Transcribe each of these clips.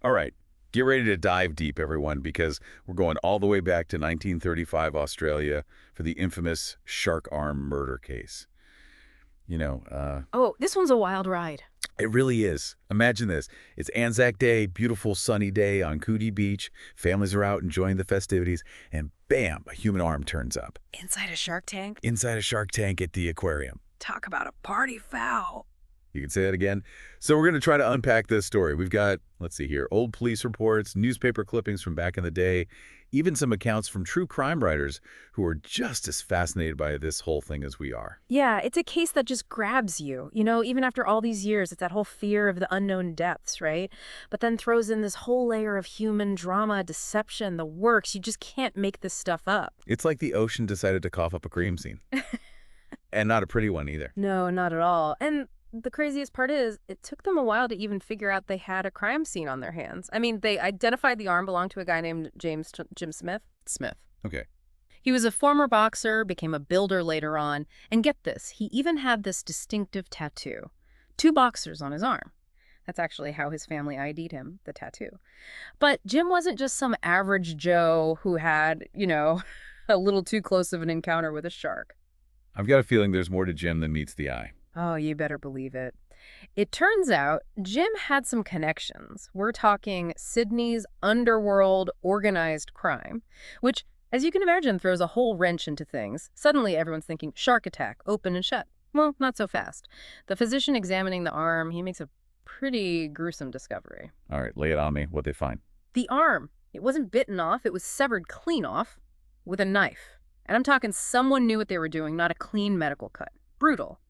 All right, get ready to dive deep, everyone, because we're going all the way back to 1935 Australia for the infamous shark arm murder case. You know, uh, Oh, this one's a wild ride. it really is. Imagine this. It's Anzac Day, beautiful sunny day on Coogee Beach. Families are out enjoying the festivities, and bam, a human arm turns up Inside a shark tank? inside a shark tank at the aquarium. Talk about a party foul. You can say that again. So we're going to try to unpack this story. We've got, let's see here, old police reports, newspaper clippings from back in the day, even some accounts from true crime writers who are just as fascinated by this whole thing as we are. Yeah, it's a case that just grabs you. Even after all these years, it's that whole fear of the unknown depths, right? But then throws in this whole layer of human drama, deception, the works. You just can't make this stuff up. It's like the ocean decided to cough up a crime scene. And not a pretty one either. No, not at all. And the craziest part is, it took them a while to even figure out they had a crime scene on their hands. I mean, they identified the arm belonged to a guy named Jim Smith. Smith. Okay. He was a former boxer, became a builder later on, and get this, he even had this distinctive tattoo. Two boxers on his arm. That's actually how his family ID'd him, the tattoo. But Jim wasn't just some average Joe who had, a little too close of an encounter with a shark. I've got a feeling there's more to Jim than meets the eye. Oh, you better believe it. It turns out Jim had some connections. We're talking Sydney's underworld organized crime, which, as you can imagine, throws a whole wrench into things. Suddenly, everyone's thinking shark attack, open and shut. Well, not so fast. The physician examining the arm, he makes a pretty gruesome discovery. All right, lay it on me. What'd they find? The arm, it wasn't bitten off, it was severed clean off with a knife. And I'm talking someone knew what they were doing, not a clean medical cut. Brutal.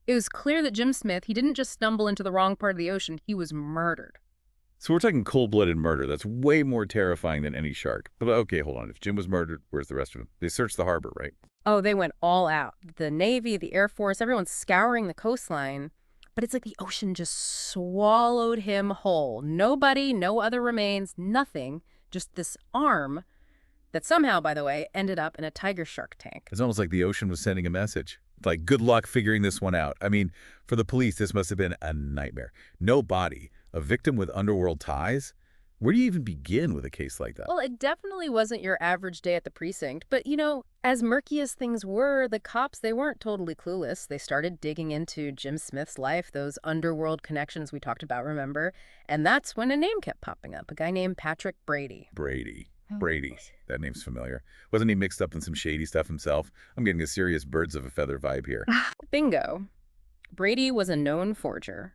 It was clear that Jim Smith, he didn't just stumble into the wrong part of the ocean, he was murdered. So we're talking cold-blooded murder. That's way more terrifying than any shark. But okay, hold on. If Jim was murdered, where's the rest of them? They searched the harbor, right? Oh, they went all out. The Navy, the Air Force, everyone's scouring the coastline. But it's like the ocean just swallowed him whole. Nobody, no other remains, nothing. Just this arm that somehow, by the way, ended up in a tiger shark tank. It's almost like the ocean was sending a message. Like, good luck figuring this one out. I mean, for the police, this must have been a nightmare. No body, a victim with underworld ties? Where do you even begin with a case like that? Well, it definitely wasn't your average day at the precinct. But, as murky as things were, the cops, they weren't totally clueless. They started digging into Jim Smith's life, those underworld connections we talked about, remember? And that's when a name kept popping up, a guy named Patrick Brady. Brady. Brady. That name's familiar. Wasn't he mixed up in some shady stuff himself? I'm getting a serious birds of a feather vibe here. Bingo. Brady was a known forger.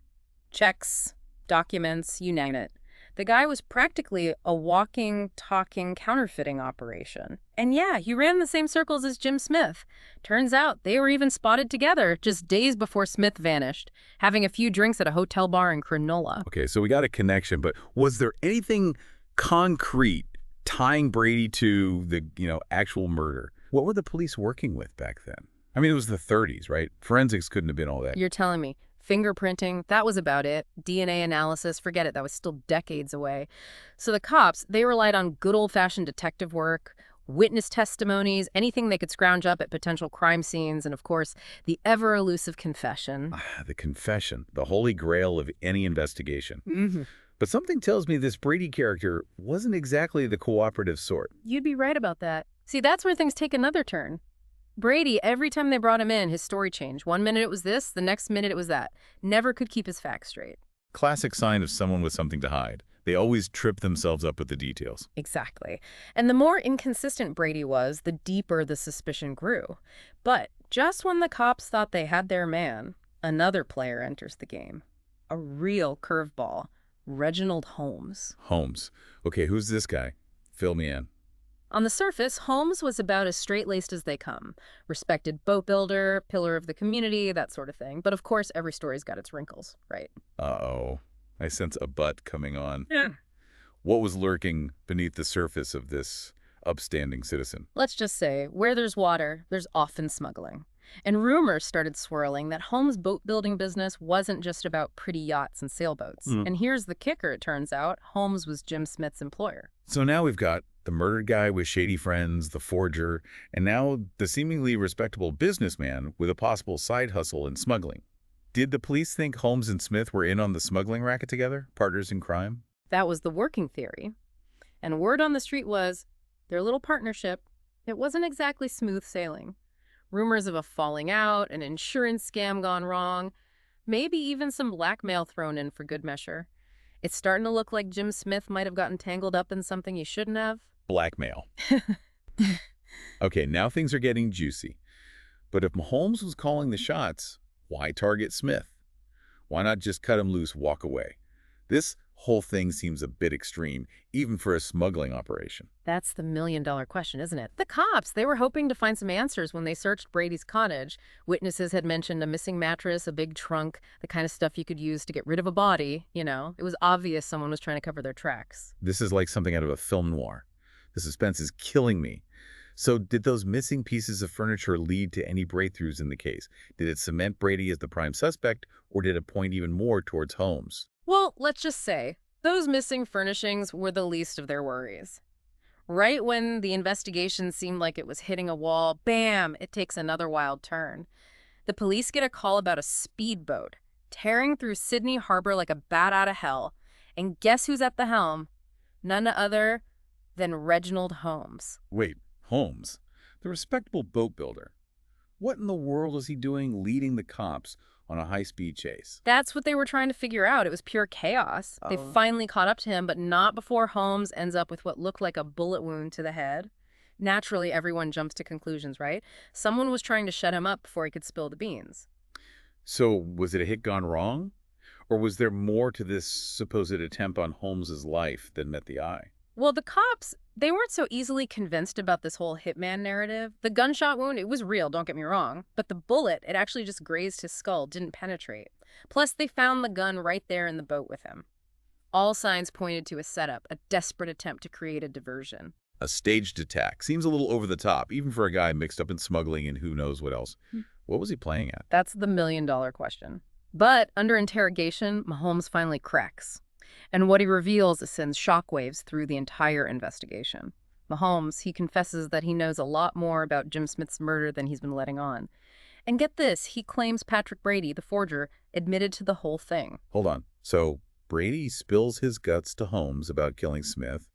Checks, documents, you name it. The guy was practically a walking, talking counterfeiting operation. And yeah, he ran the same circles as Jim Smith. Turns out they were even spotted together just days before Smith vanished, having a few drinks at a hotel bar in Cronulla. Okay, so we got a connection, but was there anything concrete tying Brady to the, actual murder? What were the police working with back then? I mean, it was the 30s, right? Forensics couldn't have been all that. You're telling me. Fingerprinting, that was about it. DNA analysis, forget it, that was still decades away. So the cops, they relied on good old-fashioned detective work, witness testimonies, anything they could scrounge up at potential crime scenes, and of course, the ever-elusive confession. The confession, the holy grail of any investigation. Mm-hmm. But something tells me this Brady character wasn't exactly the cooperative sort. You'd be right about that. See, that's where things take another turn. Brady, every time they brought him in, his story changed. One minute it was this, the next minute it was that. Never could keep his facts straight. Classic sign of someone with something to hide. They always trip themselves up with the details. Exactly. And the more inconsistent Brady was, the deeper the suspicion grew. But just when the cops thought they had their man, another player enters the game. A real curveball. Reginald Holmes. Holmes. Okay, who's this guy? Fill me in. On the surface, Holmes was about as straight-laced as they come. Respected boat builder, pillar of the community, that sort of thing. But of course, every story's got its wrinkles, right? Uh-oh. I sense a butt coming on. Yeah. What was lurking beneath the surface of this upstanding citizen? Let's just say, where there's water, there's often smuggling. And rumors started swirling that Holmes' boat-building business wasn't just about pretty yachts and sailboats. And here's the kicker, it turns out. Holmes was Jim Smith's employer. So now we've got the murdered guy with shady friends, the forger, and now the seemingly respectable businessman with a possible side hustle in smuggling. Did the police think Holmes and Smith were in on the smuggling racket together, partners in crime? That was the working theory. And word on the street was their little partnership, it wasn't exactly smooth sailing. Rumors of a falling out, an insurance scam gone wrong, maybe even some blackmail thrown in for good measure. It's starting to look like Jim Smith might have gotten tangled up in something he shouldn't have. Blackmail. Okay, now things are getting juicy. But if Holmes was calling the shots, why target Smith? Why not just cut him loose, walk away? This whole thing seems a bit extreme, even for a smuggling operation. That's the million-dollar question, isn't it? The cops, they were hoping to find some answers when they searched Brady's cottage. Witnesses had mentioned a missing mattress, a big trunk, the kind of stuff you could use to get rid of a body, you know. It was obvious someone was trying to cover their tracks. This is like something out of a film noir. The suspense is killing me. So did those missing pieces of furniture lead to any breakthroughs in the case? Did it cement Brady as the prime suspect, or did it point even more towards Holmes? Well, let's just say, those missing furnishings were the least of their worries. Right when the investigation seemed like it was hitting a wall, bam, it takes another wild turn. The police get a call about a speedboat tearing through Sydney Harbor like a bat out of hell. And guess who's at the helm? None other than Reginald Holmes. Wait, Holmes, the respectable boat builder. What in the world is he doing leading the cops on a high-speed chase? That's what they were trying to figure out. It was pure chaos. They finally caught up to him, but not before Holmes ends up with what looked like a bullet wound to the head. Naturally, everyone jumps to conclusions, right? Someone was trying to shut him up before he could spill the beans. So was it a hit gone wrong? Or was there more to this supposed attempt on Holmes's life than met the eye? Well, the cops, they weren't so easily convinced about this whole hitman narrative. The gunshot wound, it was real, don't get me wrong. But the bullet, it actually just grazed his skull, didn't penetrate. Plus, they found the gun right there in the boat with him. All signs pointed to a setup, a desperate attempt to create a diversion. A staged attack. Seems a little over the top, even for a guy mixed up in smuggling and who knows what else. What was he playing at? That's the million-dollar question. But under interrogation, Holmes finally cracks. And what he reveals sends shockwaves through the entire investigation. Holmes, he confesses that he knows a lot more about Jim Smith's murder than he's been letting on. And get this, he claims Patrick Brady, the forger, admitted to the whole thing. Hold on. So Brady spills his guts to Holmes about killing Smith,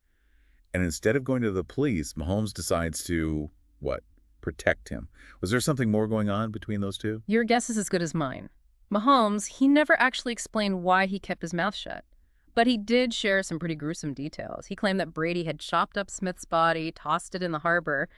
and instead of going to the police, Holmes decides to, what, protect him. Was there something more going on between those two? Your guess is as good as mine. Holmes, he never actually explained why he kept his mouth shut. But he did share some pretty gruesome details. He claimed that Brady had chopped up Smith's body, tossed it in the harbor,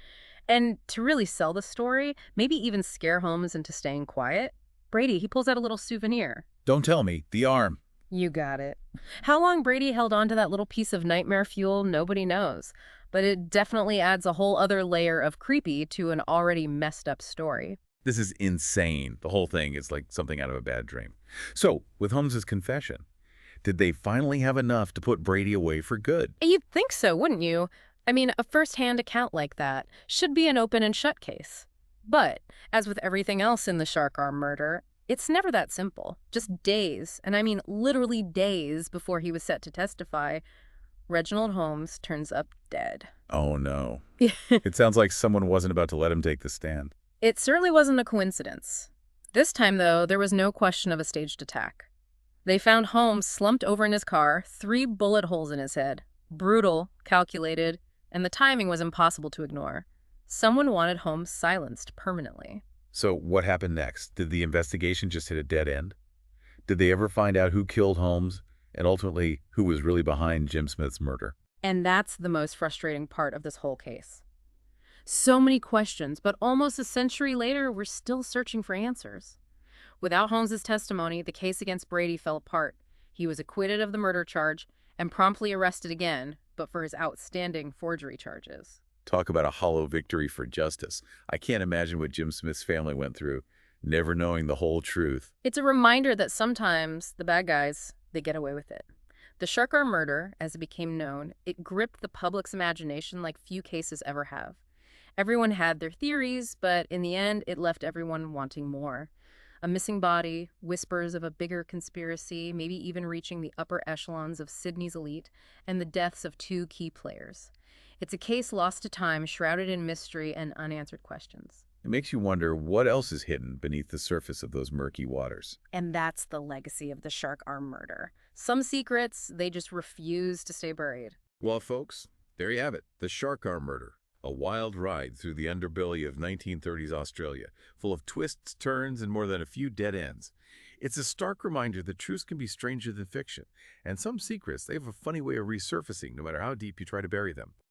and to really sell the story, maybe even scare Holmes into staying quiet, Brady, he pulls out a little souvenir. Don't tell me. The arm. You got it. How long Brady held on to that little piece of nightmare fuel, nobody knows. But it definitely adds a whole other layer of creepy to an already messed up story. This is insane. The whole thing is like something out of a bad dream. So, with Holmes's confession, did they finally have enough to put Brady away for good? You'd think so, wouldn't you? I mean, a first-hand account like that should be an open and shut case. But, as with everything else in the shark arm murder, it's never that simple. Just days, and I mean literally days before he was set to testify, Reginald Holmes turns up dead. Oh, no. It sounds like someone wasn't about to let him take the stand. It certainly wasn't a coincidence. This time, though, there was no question of a staged attack. They found Holmes slumped over in his car, 3 bullet holes in his head. Brutal, calculated, and the timing was impossible to ignore. Someone wanted Holmes silenced permanently. So what happened next? Did the investigation just hit a dead end? Did they ever find out who killed Holmes and ultimately who was really behind Jim Smith's murder? And that's the most frustrating part of this whole case. So many questions, but almost a century later, we're still searching for answers. Without Holmes's testimony, the case against Brady fell apart. He was acquitted of the murder charge and promptly arrested again, but for his outstanding forgery charges. Talk about a hollow victory for justice. I can't imagine what Jim Smith's family went through, never knowing the whole truth. It's a reminder that sometimes the bad guys, they get away with it. The shark arm murder, as it became known, it gripped the public's imagination like few cases ever have. Everyone had their theories, but in the end, it left everyone wanting more. A missing body, whispers of a bigger conspiracy, maybe even reaching the upper echelons of Sydney's elite, and the deaths of 2 key players. It's a case lost to time, shrouded in mystery and unanswered questions. It makes you wonder what else is hidden beneath the surface of those murky waters. And that's the legacy of the shark arm murder. Some secrets, they just refuse to stay buried. Well, folks, there you have it, the shark arm murder. A wild ride through the underbelly of 1930s Australia, full of twists, turns, and more than a few dead ends. It's a stark reminder that truth can be stranger than fiction, and some secrets, they have a funny way of resurfacing no matter how deep you try to bury them.